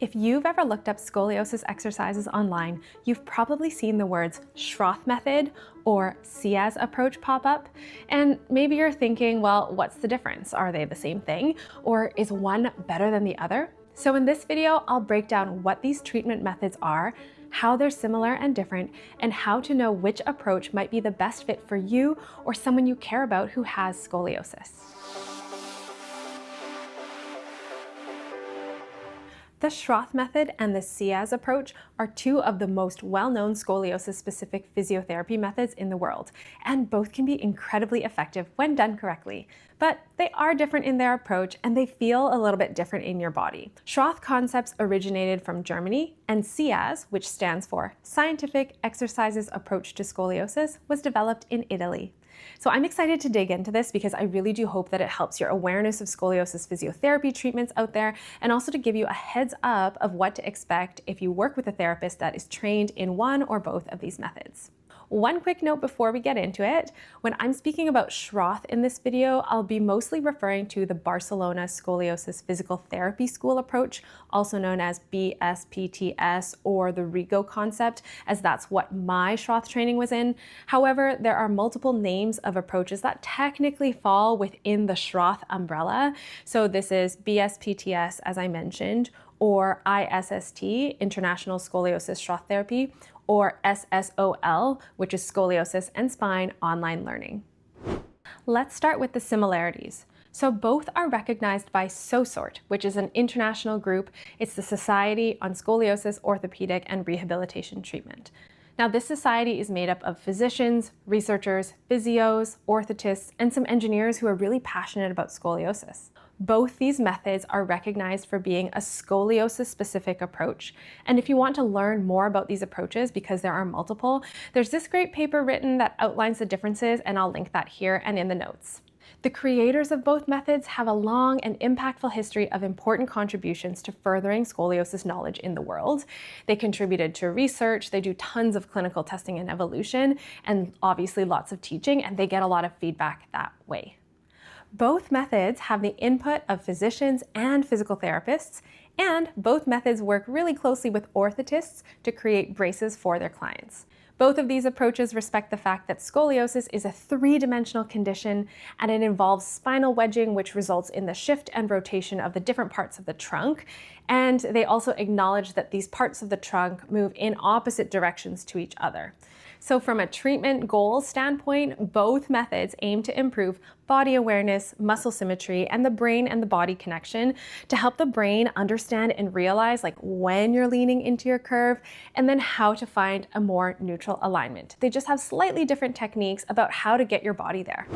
If you've ever looked up scoliosis exercises online, you've probably seen the words Schroth Method or S.E.A.S approach pop up. And maybe you're thinking, well, what's the difference? Are they the same thing? Or is one better than the other? So in this video, I'll break down what these treatment methods are, how they're similar and different, and how to know which approach might be the best fit for you or someone you care about who has scoliosis. The Schroth Method and the S.E.A.S approach are two of the most well-known scoliosis-specific physiotherapy methods in the world, and both can be incredibly effective when done correctly. But they are different in their approach, and they feel a little bit different in your body. Schroth concepts originated from Germany, and S.E.A.S, which stands for Scientific Exercises Approach to Scoliosis, was developed in Italy. So I'm excited to dig into this because I really do hope that it helps your awareness of scoliosis physiotherapy treatments out there, and also to give you a heads up of what to expect if you work with a therapist that is trained in one or both of these methods. One quick note before we get into it, when I'm speaking about Schroth in this video, I'll be mostly referring to the Barcelona Scoliosis Physical Therapy School approach, also known as BSPTS or the RIGO concept, as that's what my Schroth training was in. However, there are multiple names of approaches that technically fall within the Schroth umbrella. So this is BSPTS, as I mentioned, or ISST, International Scoliosis Schroth Therapy, or SSOL, which is Scoliosis and Spine Online Learning. Let's start with the similarities. So both are recognized by SOSORT, which is an international group. It's the Society on Scoliosis, Orthopedic, and Rehabilitation Treatment. Now, this society is made up of physicians, researchers, physios, orthotists, and some engineers who are really passionate about scoliosis. Both these methods are recognized for being a scoliosis-specific approach. And if you want to learn more about these approaches, because there are multiple, there's this great paper written that outlines the differences, and I'll link that here and in the notes. The creators of both methods have a long and impactful history of important contributions to furthering scoliosis knowledge in the world. They contributed to research, they do tons of clinical testing and evolution, and obviously lots of teaching, and they get a lot of feedback that way. Both methods have the input of physicians and physical therapists, and both methods work really closely with orthotists to create braces for their clients. Both of these approaches respect the fact that scoliosis is a three-dimensional condition, and it involves spinal wedging, which results in the shift and rotation of the different parts of the trunk. And they also acknowledge that these parts of the trunk move in opposite directions to each other. So from a treatment goal standpoint, both methods aim to improve body awareness, muscle symmetry, and the brain and the body connection to help the brain understand and realize when you're leaning into your curve, and then how to find a more neutral alignment. They just have slightly different techniques about how to get your body there.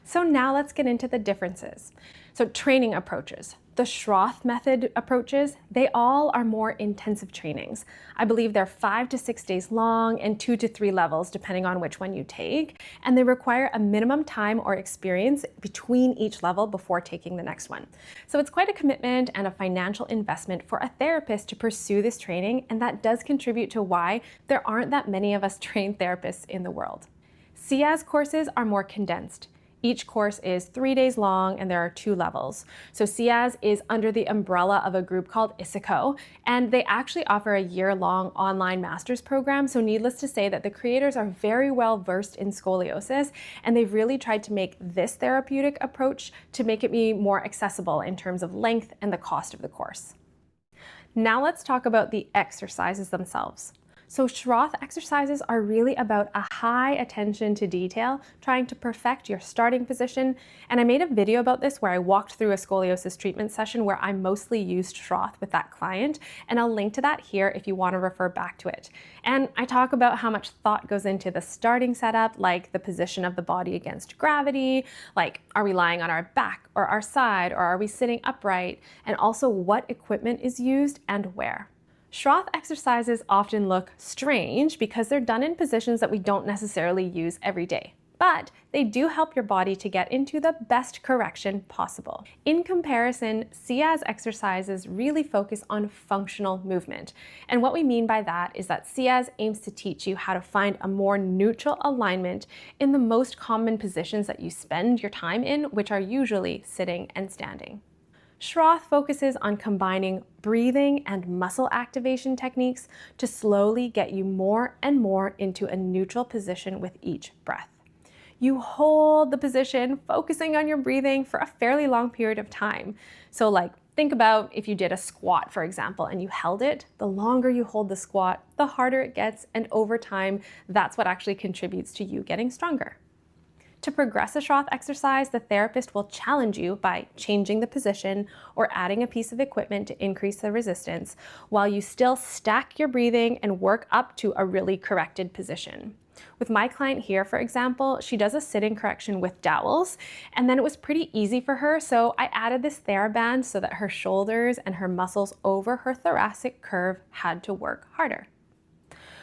So now let's get into the differences. So training approaches. The Schroth Method approaches, they all are more intensive trainings. I believe they're 5 to 6 days long and 2 to 3 levels, depending on which one you take. And they require a minimum time or experience between each level before taking the next one. So it's quite a commitment and a financial investment for a therapist to pursue this training, and that does contribute to why there aren't that many of us trained therapists in the world. S.E.A.S courses are more condensed. Each course is 3 days long, and there are 2 levels. So S.E.A.S is under the umbrella of a group called S.E.A.S, and they actually offer a year-long online master's program. So needless to say that the creators are very well versed in scoliosis, and they've really tried to make this therapeutic approach to make it be more accessible in terms of length and the cost of the course. Now let's talk about the exercises themselves. So Schroth exercises are really about a high attention to detail, trying to perfect your starting position. And I made a video about this where I walked through a scoliosis treatment session where I mostly used Schroth with that client. And I'll link to that here if you want to refer back to it. And I talk about how much thought goes into the starting setup, like the position of the body against gravity, like are we lying on our back or our side, or are we sitting upright, and also what equipment is used and where. Schroth exercises often look strange because they're done in positions that we don't necessarily use every day, but they do help your body to get into the best correction possible. In comparison, S.E.A.S exercises really focus on functional movement. And what we mean by that is that S.E.A.S aims to teach you how to find a more neutral alignment in the most common positions that you spend your time in, which are usually sitting and standing. Schroth focuses on combining breathing and muscle activation techniques to slowly get you more and more into a neutral position with each breath. You hold the position, focusing on your breathing for a fairly long period of time. So think about if you did a squat, for example, and you held it. The longer you hold the squat, the harder it gets, and over time, that's what actually contributes to you getting stronger. To progress a Schroth exercise, the therapist will challenge you by changing the position or adding a piece of equipment to increase the resistance, while you still stack your breathing and work up to a really corrected position. With my client here, for example, she does a sitting correction with dowels, and then it was pretty easy for her, so I added this TheraBand so that her shoulders and her muscles over her thoracic curve had to work harder.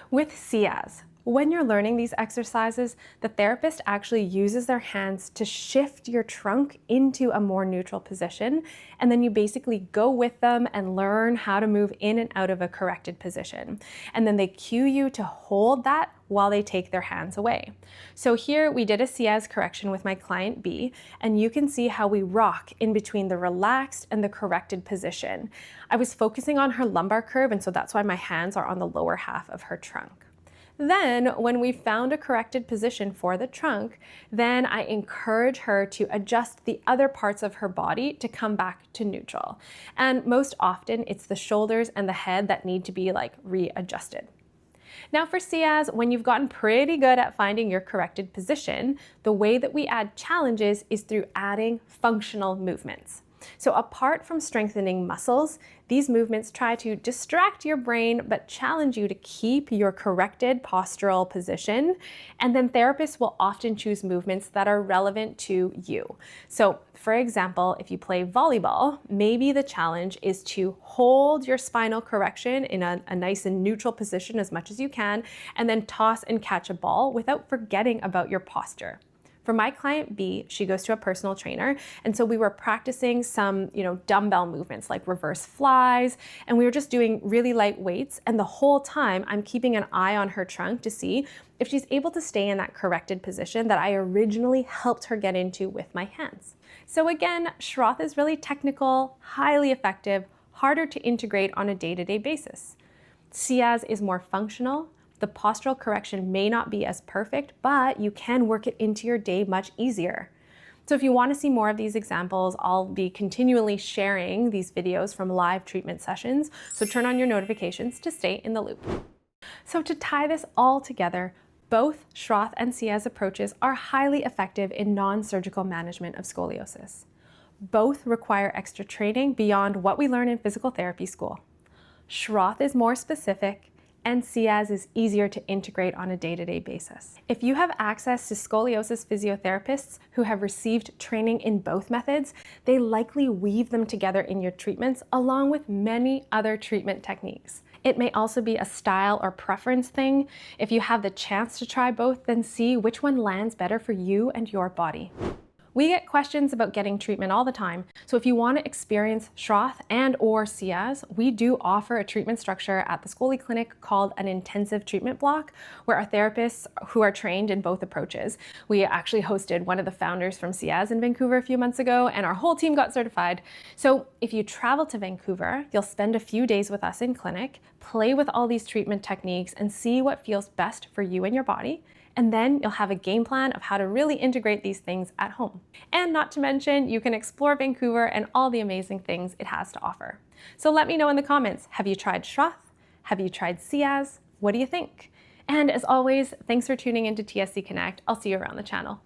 With S.E.A.S, when you're learning these exercises, the therapist actually uses their hands to shift your trunk into a more neutral position, and then you basically go with them and learn how to move in and out of a corrected position. And then they cue you to hold that while they take their hands away. So here we did a S.E.A.S correction with my client B, and you can see how we rock in between the relaxed and the corrected position. I was focusing on her lumbar curve, and so that's why my hands are on the lower half of her trunk. Then, when we found a corrected position for the trunk, then I encourage her to adjust the other parts of her body to come back to neutral. And most often, it's the shoulders and the head that need to be readjusted. Now for S.E.A.S, when you've gotten pretty good at finding your corrected position, the way that we add challenges is through adding functional movements. So apart from strengthening muscles, these movements try to distract your brain but challenge you to keep your corrected postural position. And then therapists will often choose movements that are relevant to you. So for example, if you play volleyball, maybe the challenge is to hold your spinal correction in a nice and neutral position as much as you can, and then toss and catch a ball without forgetting about your posture. For my client B, she goes to a personal trainer, and so we were practicing some, dumbbell movements like reverse flies, and we were just doing really light weights, and the whole time I'm keeping an eye on her trunk to see if she's able to stay in that corrected position that I originally helped her get into with my hands. So again, Schroth is really technical, highly effective, harder to integrate on a day-to-day basis. S.E.A.S is more functional. The postural correction may not be as perfect, but you can work it into your day much easier. So if you want to see more of these examples, I'll be continually sharing these videos from live treatment sessions, so turn on your notifications to stay in the loop. So to tie this all together, both Schroth and S.E.A.S approaches are highly effective in non-surgical management of scoliosis. Both require extra training beyond what we learn in physical therapy school. Schroth is more specific, and S.E.A.S is easier to integrate on a day-to-day basis. If you have access to scoliosis physiotherapists who have received training in both methods, they likely weave them together in your treatments along with many other treatment techniques. It may also be a style or preference thing. If you have the chance to try both, then see which one lands better for you and your body. We get questions about getting treatment all the time, so if you want to experience Schroth and/or S.E.A.S, we do offer a treatment structure at the ScoliClinic called an intensive treatment block, where our therapists who are trained in both approaches. We actually hosted one of the founders from S.E.A.S in Vancouver a few months ago, and our whole team got certified. So if you travel to Vancouver, you'll spend a few days with us in clinic, play with all these treatment techniques, and see what feels best for you and your body. And then you'll have a game plan of how to really integrate these things at home. And not to mention, you can explore Vancouver and all the amazing things it has to offer. So let me know in the comments, have you tried Schroth? Have you tried S.E.A.S? What do you think? And as always, thanks for tuning into TSC Connect. I'll see you around the channel.